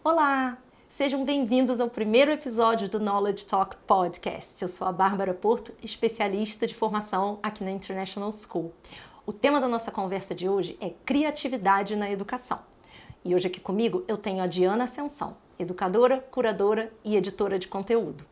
Olá! Sejam bem-vindos ao primeiro episódio do Knowledge Talk Podcast. Eu sou a Bárbara Porto, especialista de formação aqui na International School. O tema da nossa conversa de hoje é criatividade na educação. E hoje aqui comigo eu tenho a Diana Ascensão, educadora, curadora e editora de conteúdo.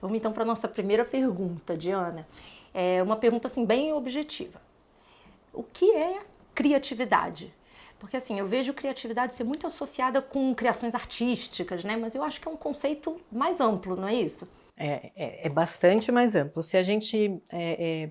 Vamos então para a nossa primeira pergunta, Diana. É uma pergunta assim bem objetiva. O que é criatividade? Porque assim, eu vejo criatividade ser muito associada com criações artísticas, né? Mas eu acho que é um conceito mais amplo, não é isso? É bastante mais amplo. Se a gente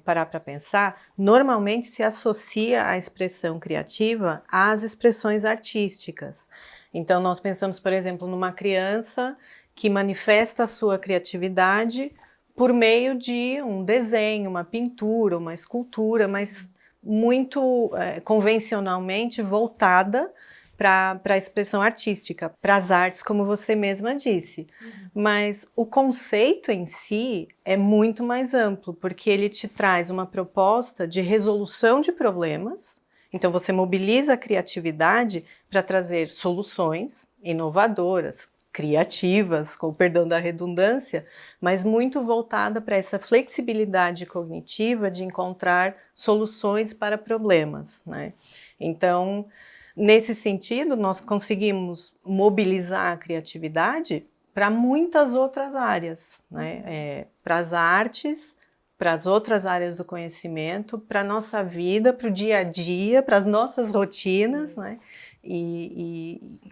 parar para pensar, normalmente se associa a expressão criativa às expressões artísticas. Então, nós pensamos, por exemplo, numa criança que manifesta a sua criatividade por meio de um desenho, uma pintura, uma escultura, mas muito convencionalmente voltada para a expressão artística, para as artes, como você mesma disse. Mas o conceito em si é muito mais amplo, porque ele te traz uma proposta de resolução de problemas. Então você mobiliza a criatividade para trazer soluções inovadoras, criativas, com o perdão da redundância, mas muito voltada para essa flexibilidade cognitiva de encontrar soluções para problemas, né? Então, nesse sentido, nós conseguimos mobilizar a criatividade para muitas outras áreas, né? Para as artes, para as outras áreas do conhecimento, para a nossa vida, para o dia a dia, para as nossas rotinas, né?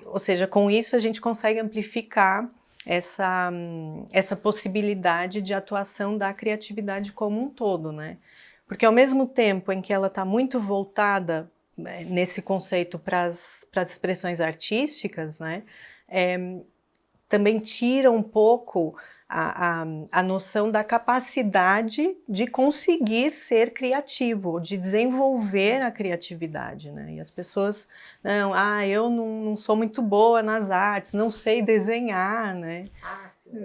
Ou seja, com isso a gente consegue amplificar essa possibilidade de atuação da criatividade como um todo, né? Porque ao mesmo tempo em que ela está muito voltada nesse conceito para as expressões artísticas, né? Também tira um pouco a noção da capacidade de conseguir ser criativo, de desenvolver a criatividade, né? E as pessoas, eu não sou muito boa nas artes, não sei desenhar, né?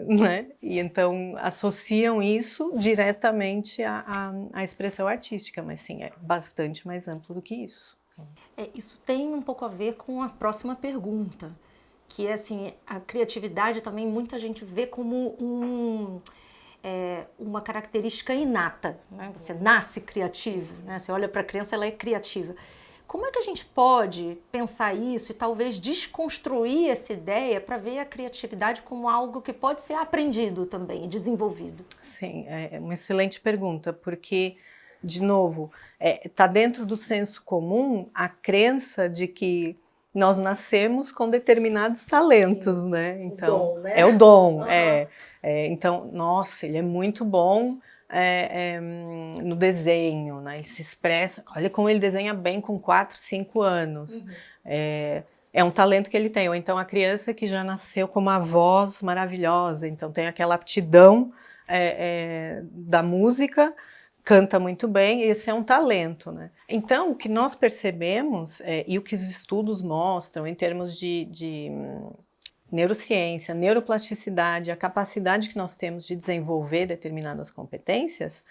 Né? E então associam isso diretamente à expressão artística, mas sim, é bastante mais amplo do que isso. Isso tem um pouco a ver com a próxima pergunta, que é assim, a criatividade também muita gente vê como uma característica inata, né? Você nasce criativo, né? Você olha para a criança, ela é criativa. Como é que a gente pode pensar isso e talvez desconstruir essa ideia para ver a criatividade como algo que pode ser aprendido também, desenvolvido? Sim, é uma excelente pergunta, porque, de novo, está dentro do senso comum a crença de que nós nascemos com determinados talentos, né? Então, o dom, né? é o dom. Uhum. Então, nossa, ele é muito bom no desenho, né? Ele se expressa. Olha como ele desenha bem com 4, 5 anos. Uhum. É um talento que ele tem. Ou então a criança que já nasceu com uma voz maravilhosa, então tem aquela aptidão da música, canta muito bem, esse é um talento, né? Então, o que nós percebemos, e o que os estudos mostram em termos de neurociência, neuroplasticidade, a capacidade que nós temos de desenvolver determinadas competências,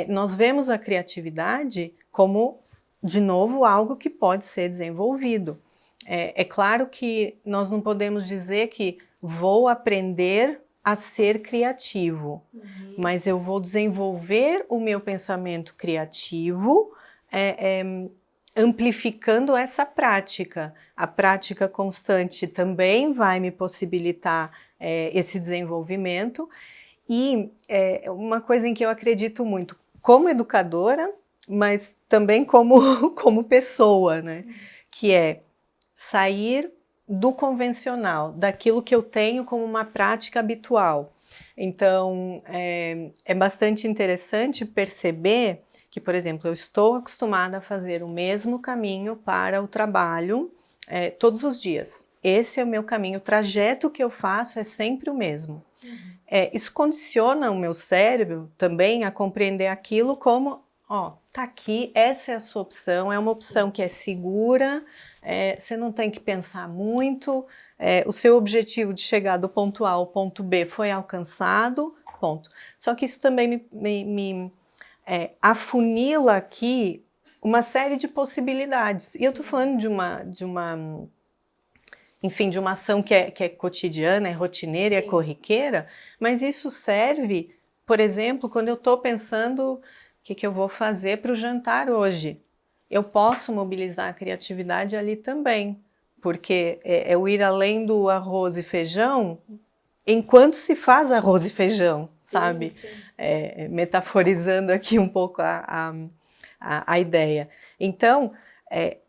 nós vemos a criatividade como, de novo, algo que pode ser desenvolvido. É claro que nós não podemos dizer que vou aprender a ser criativo, mas eu vou desenvolver o meu pensamento criativo amplificando essa prática. A prática constante também vai me possibilitar esse desenvolvimento e uma coisa em que eu acredito muito, como educadora, mas também como pessoa, né? Que é sair do convencional, daquilo que eu tenho como uma prática habitual. Então, é bastante interessante perceber que, por exemplo, eu estou acostumada a fazer o mesmo caminho para o trabalho todos os dias. Esse é o meu caminho, o trajeto que eu faço é sempre o mesmo. Isso condiciona o meu cérebro também a compreender aquilo como, tá aqui, essa é a sua opção, é uma opção que é segura, você não tem que pensar muito, o seu objetivo de chegar do ponto A ao ponto B foi alcançado, ponto. Só que isso também me afunila aqui uma série de possibilidades. E eu estou falando de uma ação que é cotidiana, é rotineira, é corriqueira, mas isso serve, por exemplo, quando eu estou pensando o que eu vou fazer para o jantar hoje. Eu posso mobilizar a criatividade ali também, porque é o ir além do arroz e feijão enquanto se faz arroz e feijão, sabe? Sim. Metaforizando aqui um pouco a ideia. Então,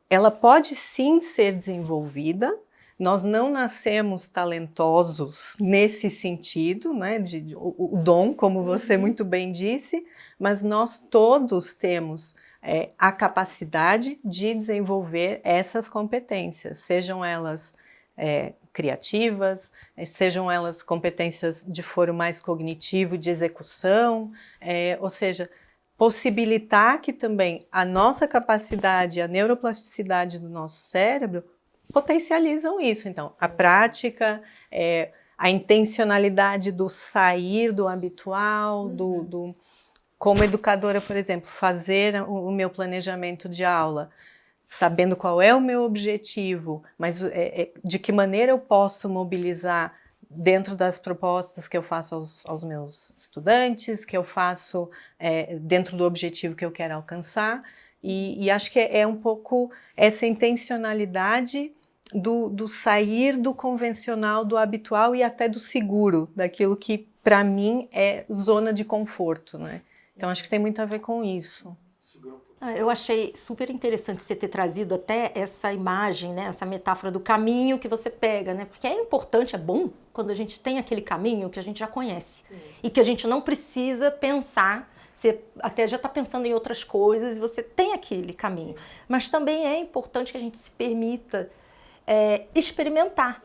ela pode sim ser desenvolvida. Nós não nascemos talentosos nesse sentido, né, o dom, como você muito bem disse, mas nós todos temos a capacidade de desenvolver essas competências, sejam elas criativas, sejam elas competências de foro mais cognitivo, de execução, ou seja, possibilitar que também a nossa capacidade, a neuroplasticidade do nosso cérebro potencializam isso. Então, a prática, a intencionalidade do sair do habitual, como educadora, por exemplo, fazer o meu planejamento de aula, sabendo qual é o meu objetivo, mas de que maneira eu posso mobilizar dentro das propostas que eu faço aos meus estudantes, que eu faço dentro do objetivo que eu quero alcançar, e acho que é um pouco essa intencionalidade do sair do convencional, do habitual e até do seguro, daquilo que para mim é zona de conforto, né? Então acho que tem muito a ver com isso. Eu achei super interessante você ter trazido até essa imagem, né, essa metáfora do caminho que você pega, né? Porque é importante, é bom quando a gente tem aquele caminho que a gente já conhece. Sim. E que a gente não precisa pensar, você até já está pensando em outras coisas e você tem aquele caminho. Mas também é importante que a gente se permita experimentar.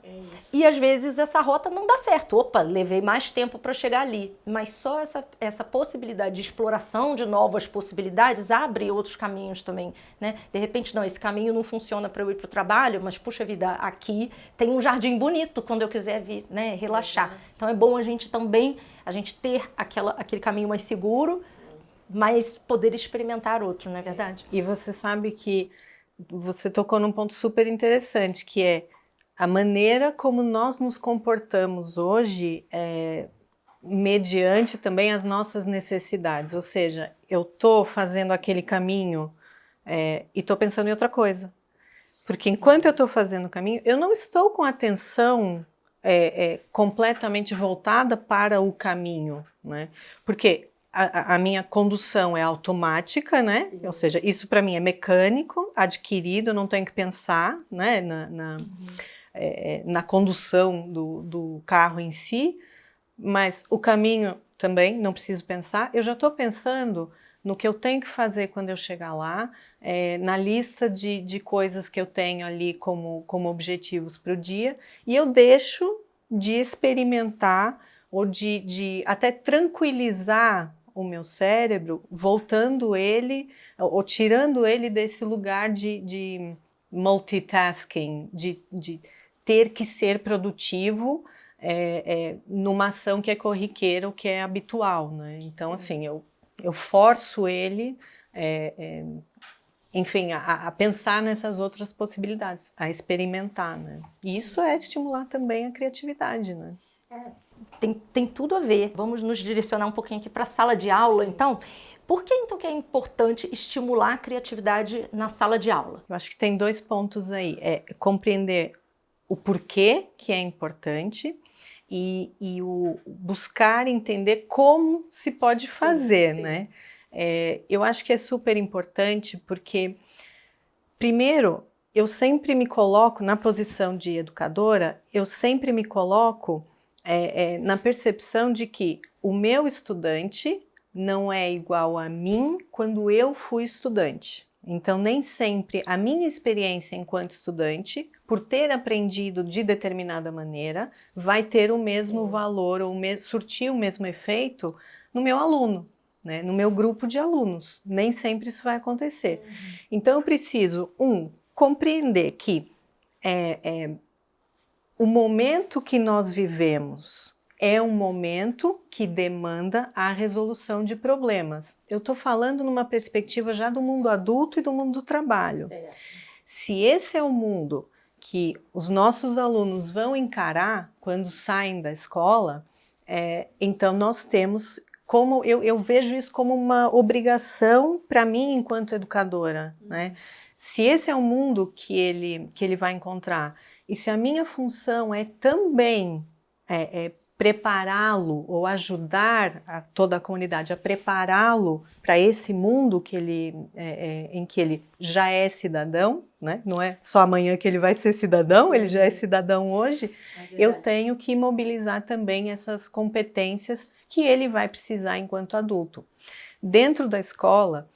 E às vezes essa rota não dá certo. Opa, levei mais tempo para chegar ali. Mas só essa possibilidade de exploração de novas possibilidades abre outros caminhos também, né? De repente, não, esse caminho não funciona para eu ir para o trabalho, mas puxa vida, aqui tem um jardim bonito quando eu quiser vir, né, relaxar. Então é bom a gente também, ter aquele caminho mais seguro, mas poder experimentar outro, não é verdade? E você sabe que você tocou num ponto super interessante, que é a maneira como nós nos comportamos hoje mediante também as nossas necessidades. Ou seja, eu estou fazendo aquele caminho e estou pensando em outra coisa. Porque enquanto eu estou fazendo o caminho, eu não estou com atenção completamente voltada para o caminho, né? Porque a minha condução é automática, né? Sim. Ou seja, isso para mim é mecânico, adquirido, eu não tenho que pensar, né? Na condução do carro em si, mas o caminho também não preciso pensar, eu já estou pensando no que eu tenho que fazer quando eu chegar lá, na lista de coisas que eu tenho ali como objetivos para o dia, e eu deixo de experimentar ou de até tranquilizar o meu cérebro, voltando ele, ou tirando ele desse lugar de multitasking, de ter que ser produtivo numa ação que é corriqueira ou que é habitual, né? Então, sim, assim, eu forço ele, enfim, a pensar nessas outras possibilidades, a experimentar, né? E isso é estimular também a criatividade, né? Tem tudo a ver. Vamos nos direcionar um pouquinho aqui para a sala de aula, então. Por que então que é importante estimular a criatividade na sala de aula? Eu acho que tem 2 pontos aí. Compreender o porquê que é importante e o buscar entender como se pode fazer, sim. Né? Eu acho que é super importante porque, primeiro, eu sempre me coloco na posição de educadora, eu sempre me coloco na percepção de que o meu estudante não é igual a mim quando eu fui estudante. Então, nem sempre a minha experiência enquanto estudante, por ter aprendido de determinada maneira, vai ter o mesmo valor ou surtir o mesmo efeito no meu aluno, né? No meu grupo de alunos. Nem sempre isso vai acontecer. Então, eu preciso, compreender que o momento que nós vivemos é um momento que demanda a resolução de problemas. Eu estou falando numa perspectiva já do mundo adulto e do mundo do trabalho. Certo. Se esse é o mundo que os nossos alunos vão encarar quando saem da escola, então nós temos, como eu vejo isso como uma obrigação para mim enquanto educadora, né? Se esse é o mundo que ele vai encontrar, e se a minha função é também prepará-lo ou ajudar toda a comunidade a prepará-lo para esse mundo que em que ele já é cidadão, né? Não é só amanhã que ele vai ser cidadão, sim, ele já é cidadão hoje, eu tenho que mobilizar também essas competências que ele vai precisar enquanto adulto. Dentro da escola,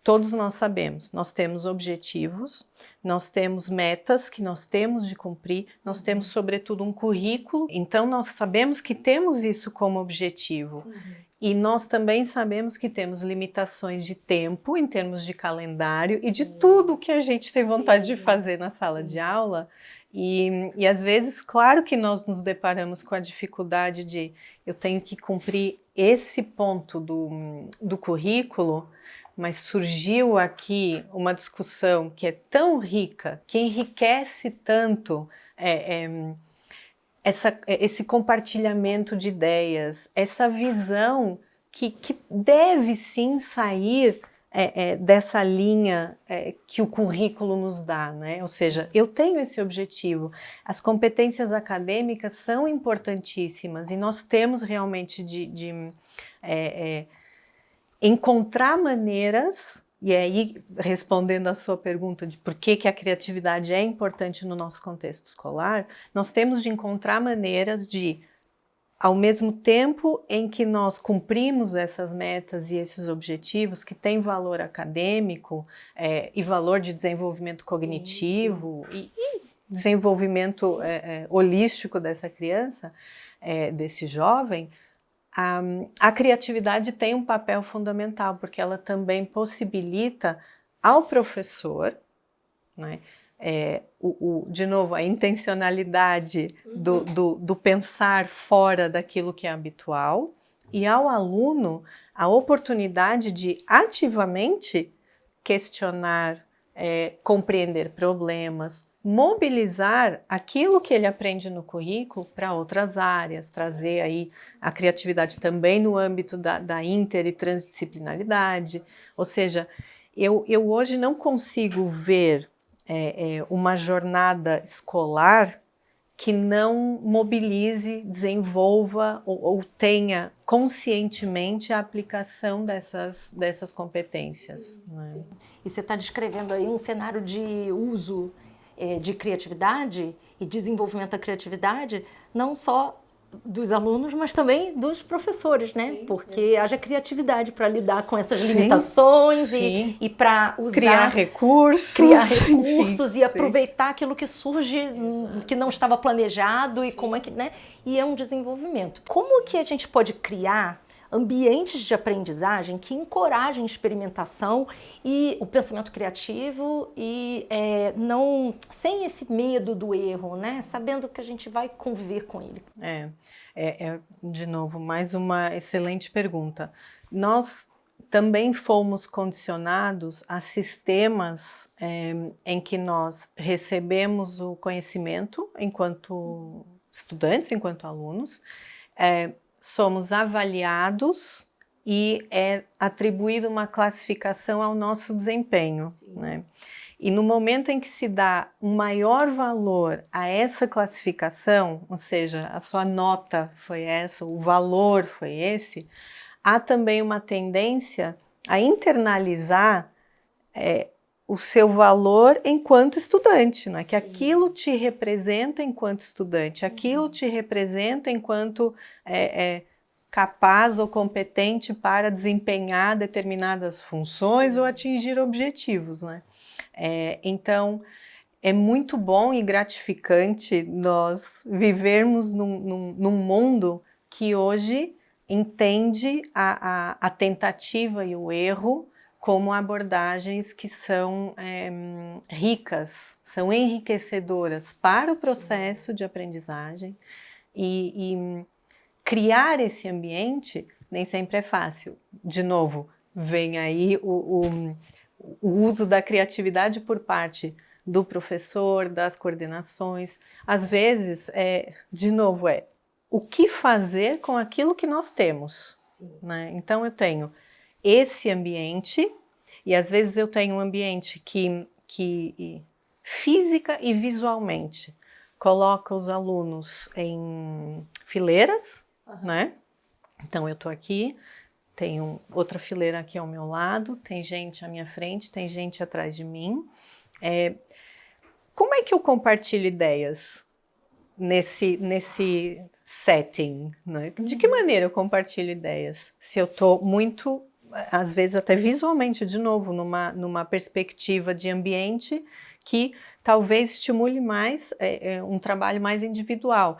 todos nós sabemos, nós temos objetivos, nós temos metas que nós temos de cumprir, nós temos sobretudo um currículo, então nós sabemos que temos isso como objetivo. E nós também sabemos que temos limitações de tempo, em termos de calendário e de tudo que a gente tem vontade de fazer na sala de aula. E às vezes, claro que nós nos deparamos com a dificuldade de eu tenho que cumprir esse ponto do currículo, mas surgiu aqui uma discussão que é tão rica, que enriquece tanto esse compartilhamento de ideias, essa visão que deve sim sair dessa linha que o currículo nos dá, né? Ou seja, eu tenho esse objetivo. As competências acadêmicas são importantíssimas e nós temos realmente de encontrar maneiras, e aí respondendo a sua pergunta de por que a criatividade é importante no nosso contexto escolar, nós temos de encontrar maneiras de, ao mesmo tempo em que nós cumprimos essas metas e esses objetivos que têm valor acadêmico e valor de desenvolvimento cognitivo, sim. E desenvolvimento holístico dessa criança, desse jovem, a criatividade tem um papel fundamental, porque ela também possibilita ao professor, né, de novo, a intencionalidade do pensar fora daquilo que é habitual, e ao aluno a oportunidade de ativamente questionar, compreender problemas, mobilizar aquilo que ele aprende no currículo para outras áreas, trazer aí a criatividade também no âmbito da inter e transdisciplinaridade. Ou seja, eu hoje não consigo ver uma jornada escolar que não mobilize, desenvolva ou tenha conscientemente a aplicação dessas competências. Sim, sim. E você está descrevendo aí um cenário de uso de criatividade e desenvolvimento da criatividade, não só dos alunos, mas também dos professores, né? Sim, porque haja criatividade para lidar com essas limitações e para usar... Criar recursos enfim, e aproveitar aquilo que surge, que não estava planejado e como é que, né? E é um desenvolvimento. Como que a gente pode criar ambientes de aprendizagem que encorajem experimentação e o pensamento criativo e não sem esse medo do erro, né? Sabendo que a gente vai conviver com ele. De novo, mais uma excelente pergunta. Nós também fomos condicionados a sistemas em que nós recebemos o conhecimento enquanto estudantes, enquanto alunos, somos avaliados e é atribuída uma classificação ao nosso desempenho, né? E no momento em que se dá um maior valor a essa classificação, ou seja, a sua nota foi essa, o valor foi esse, há também uma tendência a internalizar o seu valor enquanto estudante, né? Que aquilo te representa enquanto estudante, aquilo te representa enquanto capaz ou competente para desempenhar determinadas funções ou atingir objetivos, né? Então, é muito bom e gratificante nós vivermos num mundo que hoje entende a tentativa e o erro como abordagens que são ricas, são enriquecedoras para o processo de aprendizagem e criar esse ambiente nem sempre é fácil. De novo, vem aí o uso da criatividade por parte do professor, das coordenações. Às vezes, de novo, o que fazer com aquilo que nós temos, né? Então, eu tenho esse ambiente, e às vezes eu tenho um ambiente que física e visualmente coloca os alunos em fileiras, né? Então eu estou aqui, tenho outra fileira aqui ao meu lado, tem gente à minha frente, tem gente atrás de mim. Como é que eu compartilho ideias nesse setting, né? De que maneira eu compartilho ideias? Se eu estou muito, às vezes até visualmente, de novo, numa perspectiva de ambiente que talvez estimule mais um trabalho mais individual.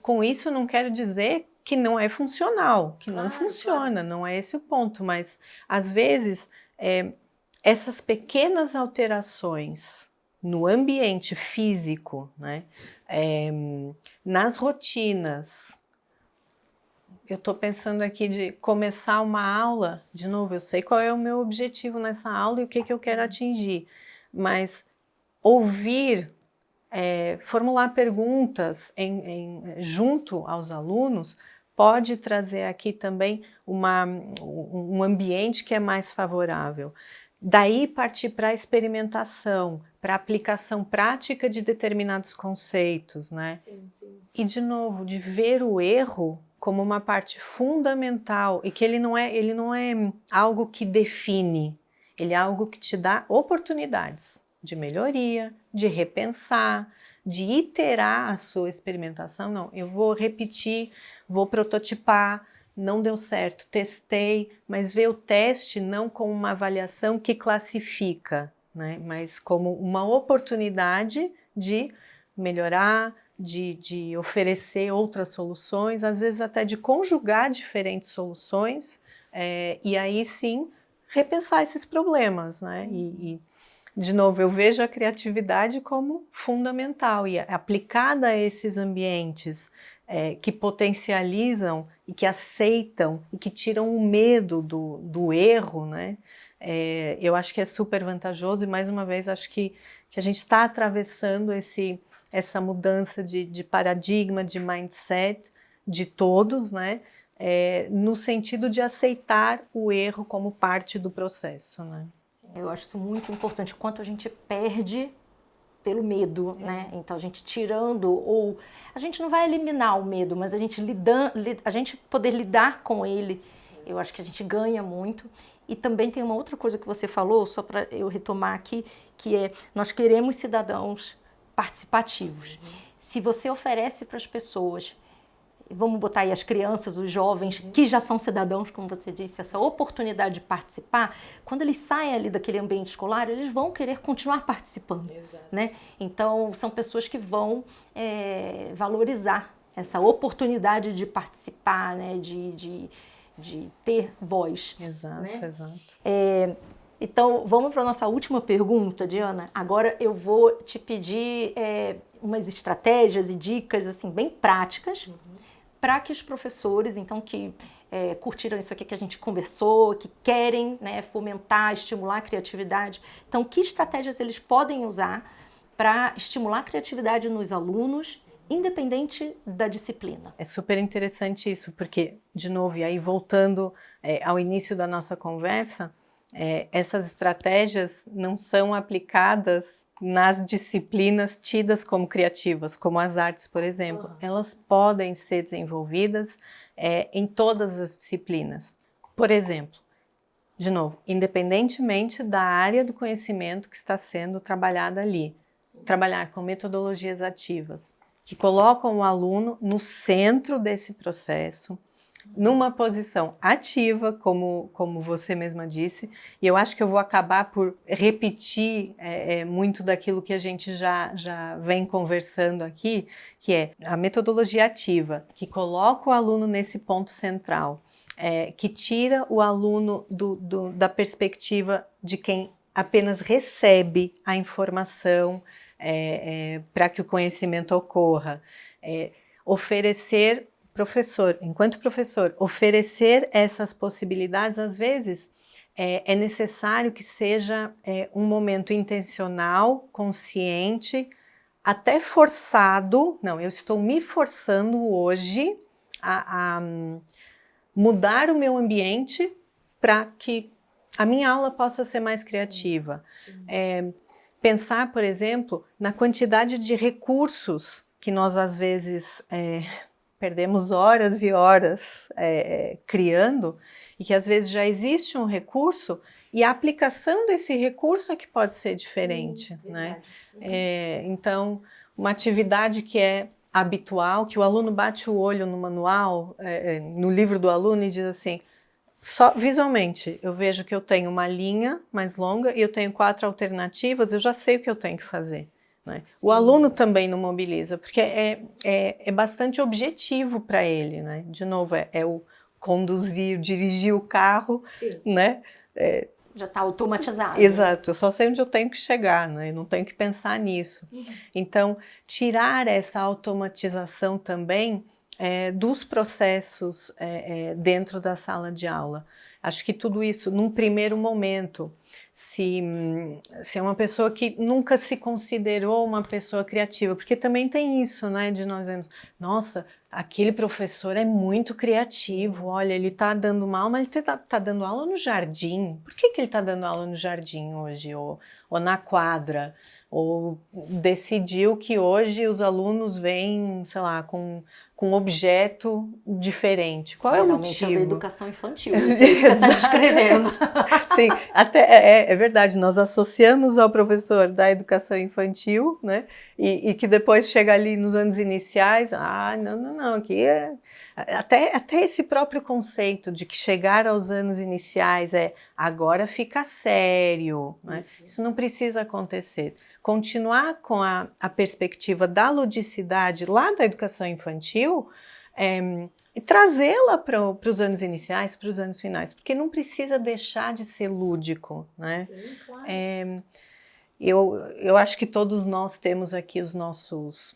Com isso, eu não quero dizer que não é funcional, que não funciona, não é esse o ponto, mas às vezes essas pequenas alterações no ambiente físico, né, nas rotinas. Eu estou pensando aqui de começar uma aula, de novo, eu sei qual é o meu objetivo nessa aula e o que eu quero atingir, mas ouvir, formular perguntas junto aos alunos pode trazer aqui também um ambiente que é mais favorável. Daí partir para a experimentação, para a aplicação prática de determinados conceitos, né? Sim, sim. E de novo, de ver o erro como uma parte fundamental e que ele não é algo que define, ele é algo que te dá oportunidades de melhoria, de repensar, de iterar a sua experimentação. Não, eu vou repetir, vou prototipar, não deu certo, testei, mas ver o teste não como uma avaliação que classifica, né, mas como uma oportunidade de melhorar, de oferecer outras soluções, às vezes até de conjugar diferentes soluções, e aí sim repensar esses problemas, né? E de novo, eu vejo a criatividade como fundamental e aplicada a esses ambientes que potencializam e que aceitam e que tiram o medo do erro, né? Eu acho que é super vantajoso e, mais uma vez, acho que a gente está atravessando essa mudança de paradigma, de mindset de todos, né? No sentido de aceitar o erro como parte do processo, né? Eu acho isso muito importante, quanto a gente perde pelo medo, né? Então a gente tirando, ou a gente não vai eliminar o medo, mas a gente poder lidar com ele, eu acho que a gente ganha muito. E também tem uma outra coisa que você falou, só para eu retomar aqui, que é nós queremos cidadãos participativos. Se você oferece para as pessoas, vamos botar aí as crianças, os jovens, que já são cidadãos, como você disse, essa oportunidade de participar, quando eles saem ali daquele ambiente escolar, eles vão querer continuar participando, né? Então, são pessoas que vão valorizar essa oportunidade de participar, né? De ter voz. Exato, né? exato. Então, vamos para a nossa última pergunta, Diana. Agora eu vou te pedir umas estratégias e dicas assim bem práticas para que os professores, então, que curtiram isso aqui que a gente conversou, que querem, né, fomentar, estimular a criatividade, então, que estratégias eles podem usar para estimular a criatividade nos alunos, independente da disciplina? É super interessante isso, porque, de novo, e aí voltando ao início da nossa conversa, essas estratégias não são aplicadas nas disciplinas tidas como criativas, como as artes, por exemplo. Elas podem ser desenvolvidas em todas as disciplinas. Por exemplo, de novo, independentemente da área do conhecimento que está sendo trabalhada ali. Sim. Trabalhar com metodologias ativas, que colocam o aluno no centro desse processo, numa posição ativa, como você mesma disse, e eu acho que eu vou acabar por repetir muito daquilo que a gente já vem conversando aqui, que é a metodologia ativa, que coloca o aluno nesse ponto central, que tira o aluno da perspectiva de quem apenas recebe a informação para que o conhecimento ocorra, oferecer enquanto professor, oferecer essas possibilidades, às vezes, é necessário que seja um momento intencional, consciente, até forçado. Não, eu estou me forçando hoje a mudar o meu ambiente para que a minha aula possa ser mais criativa. Pensar, por exemplo, na quantidade de recursos que nós, às vezes, perdemos horas e horas criando, e que às vezes já existe um recurso, e a aplicação desse recurso é que pode ser diferente. Sim, né? Então, uma atividade que é habitual, que o aluno bate o olho no manual, no livro do aluno, e diz assim, só visualmente, eu vejo que eu tenho uma linha mais longa e eu tenho 4 alternativas, eu já sei o que eu tenho que fazer. Né? O aluno também não mobiliza, porque é bastante objetivo para ele. Né? De novo, é o conduzir, dirigir o carro, né? Já está automatizado. Exato, eu só sei onde eu tenho que chegar, né? Eu não tenho que pensar nisso. Então, tirar essa automatização também dos processos dentro da sala de aula. Acho que tudo isso, num primeiro momento, se é uma pessoa que nunca se considerou uma pessoa criativa, porque também tem isso, né, de nós vemos, nossa, aquele professor é muito criativo, olha, ele está dando uma aula, mas ele está dando aula no jardim. Por que ele está dando aula no jardim hoje, ou na quadra? Ou decidiu que hoje os alunos vêm, sei lá, com um objeto diferente. Qual é o motivo? Geralmente é da educação infantil, isso que você está descrevendo. Sim, até é verdade, nós associamos ao professor da educação infantil, né, e que depois chega ali nos anos iniciais, não, aqui até esse próprio conceito de que chegar aos anos iniciais agora fica sério, né? Isso não precisa acontecer. Continuar com a perspectiva da ludicidade lá da educação infantil e trazê-la para os anos iniciais, para os anos finais, porque não precisa deixar de ser lúdico, né? Sim, claro. Eu acho que todos nós temos aqui as nossas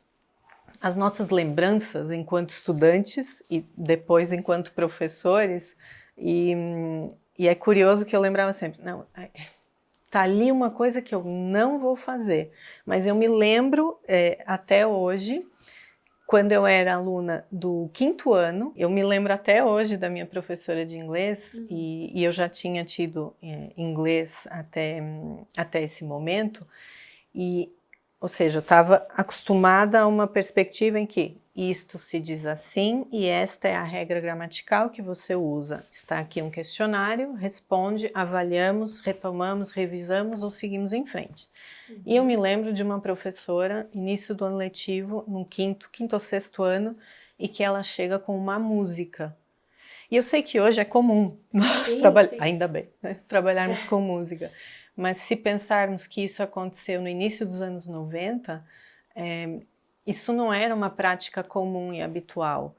lembranças enquanto estudantes e depois enquanto professores, e é curioso que eu lembrava sempre, não, tá ali uma coisa que eu não vou fazer, mas eu me lembro até hoje, quando eu era aluna do 5º ano, eu me lembro até hoje da minha professora de inglês, e eu já tinha tido inglês até esse momento, ou seja, eu estava acostumada a uma perspectiva em que isto se diz assim e esta é a regra gramatical que você usa. Está aqui um questionário, responde, avaliamos, retomamos, revisamos ou seguimos em frente. E eu me lembro de uma professora, início do ano letivo, no quinto ou 6º ano, e que ela chega com uma música. E eu sei que hoje é comum nós ainda bem, né, trabalharmos com música. Mas se pensarmos que isso aconteceu no início dos anos 90, isso não era uma prática comum e habitual.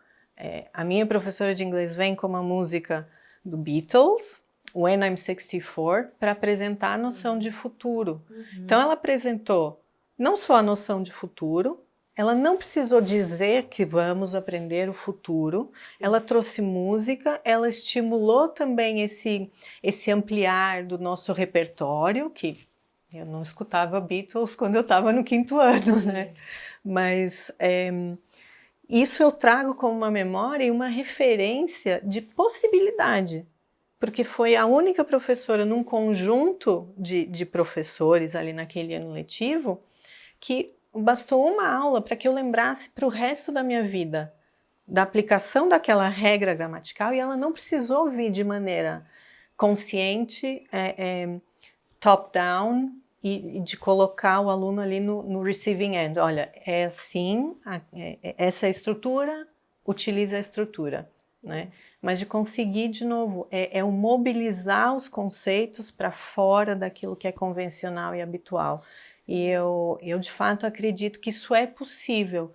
A minha professora de inglês vem com uma música do Beatles, When I'm 64, para apresentar a noção de futuro. Então ela apresentou não só a noção de futuro, ela não precisou dizer que vamos aprender o futuro, ela trouxe música, ela estimulou também esse ampliar do nosso repertório, que eu não escutava Beatles quando eu estava no 5º ano, né? Mas isso eu trago como uma memória e uma referência de possibilidade, porque foi a única professora num conjunto de professores ali naquele ano letivo que bastou uma aula para que eu lembrasse para o resto da minha vida da aplicação daquela regra gramatical, e ela não precisou vir de maneira consciente, top-down, e de colocar o aluno ali no receiving end. Olha, é assim, essa é a estrutura, utiliza a estrutura, né? Mas de conseguir, de novo, o mobilizar os conceitos para fora daquilo que é convencional e habitual. E eu de fato acredito que isso é possível,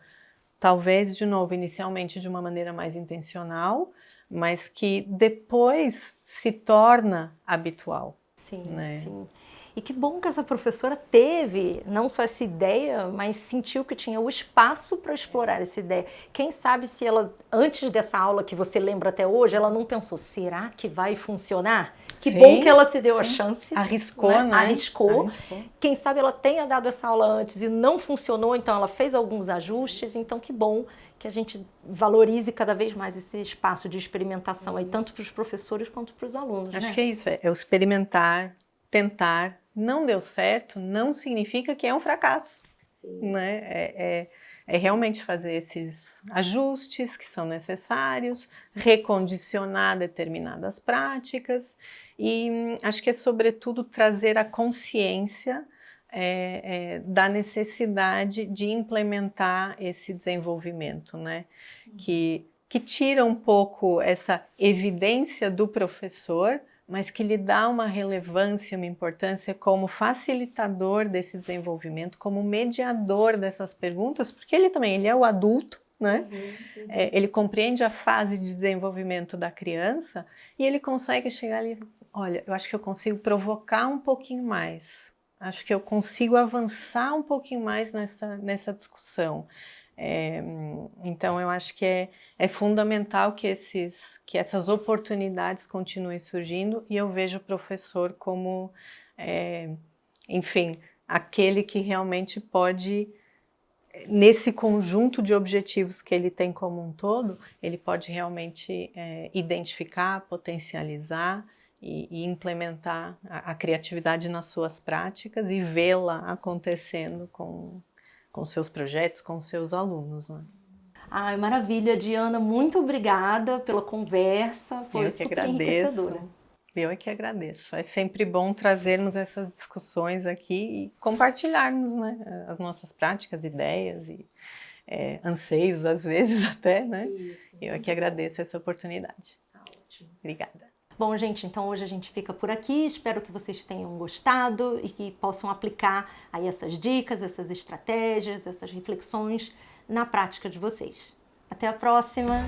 talvez, de novo, inicialmente de uma maneira mais intencional, mas que depois se torna habitual. Sim, né? sim. E que bom que essa professora teve não só essa ideia, mas sentiu que tinha o espaço para explorar essa ideia. Quem sabe se ela, antes dessa aula que você lembra até hoje, ela não pensou, será que vai funcionar? Que bom que ela se deu a chance. Arriscou, né? Arriscou. Quem sabe ela tenha dado essa aula antes e não funcionou, então ela fez alguns ajustes, então que bom que a gente valorize cada vez mais esse espaço de experimentação aí, tanto para os professores quanto para os alunos. Acho que é isso, é o experimentar, tentar. Não deu certo, não significa que é um fracasso. Sim. Né? É realmente fazer esses ajustes que são necessários, recondicionar determinadas práticas e acho que é sobretudo trazer a consciência da necessidade de implementar esse desenvolvimento, né? Que tira um pouco essa evidência do professor, mas que lhe dá uma relevância, uma importância como facilitador desse desenvolvimento, como mediador dessas perguntas, porque ele é o adulto, né? Ele compreende a fase de desenvolvimento da criança e ele consegue chegar ali, olha, eu acho que eu consigo provocar um pouquinho mais, acho que eu consigo avançar um pouquinho mais nessa discussão. Então eu acho que é fundamental que essas oportunidades continuem surgindo e eu vejo o professor como, enfim, aquele que realmente pode, nesse conjunto de objetivos que ele tem como um todo, ele pode realmente identificar, potencializar e implementar a criatividade nas suas práticas e vê-la acontecendo com seus projetos, com seus alunos. Né? Ai, maravilha, Diana, muito obrigada pela conversa, foi super enriquecedora. Eu é que agradeço. É sempre bom trazermos essas discussões aqui e compartilharmos, né, as nossas práticas, ideias e anseios, às vezes até, né? Isso, eu é que agradeço essa oportunidade. Ótimo. Obrigada. Bom, gente, então hoje a gente fica por aqui. Espero que vocês tenham gostado e que possam aplicar aí essas dicas, essas estratégias, essas reflexões na prática de vocês. Até a próxima!